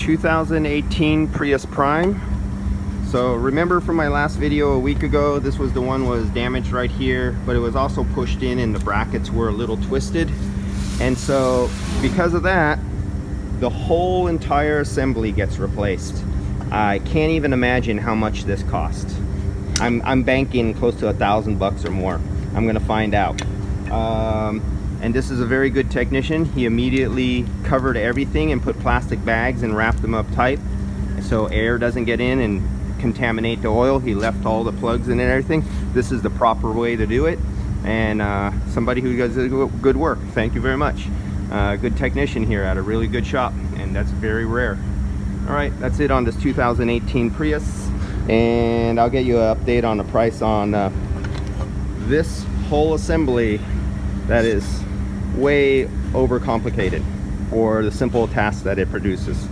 2018 Prius Prime. So remember from my last video a week ago, this was the one was damaged right here, but it was also pushed in and the brackets were a little twisted. And so because of that, the whole entire assembly gets replaced. I can't even imagine how much this cost. I'm banking close to $1,000 or more. I'm gonna find out. And this is a very good technician. He immediately covered everything and put plastic bags and wrapped them up tight so air doesn't get in and contaminate the oil. He left all the plugs in and everything. This is the proper way to do it, and somebody who does good work. Thank you very much. Good technician here at a really good shop, and that's very rare. All right, that's it on this 2018 Prius, and I'll get you an update on the price on this whole assembly that is way overcomplicated for the simple task that it produces.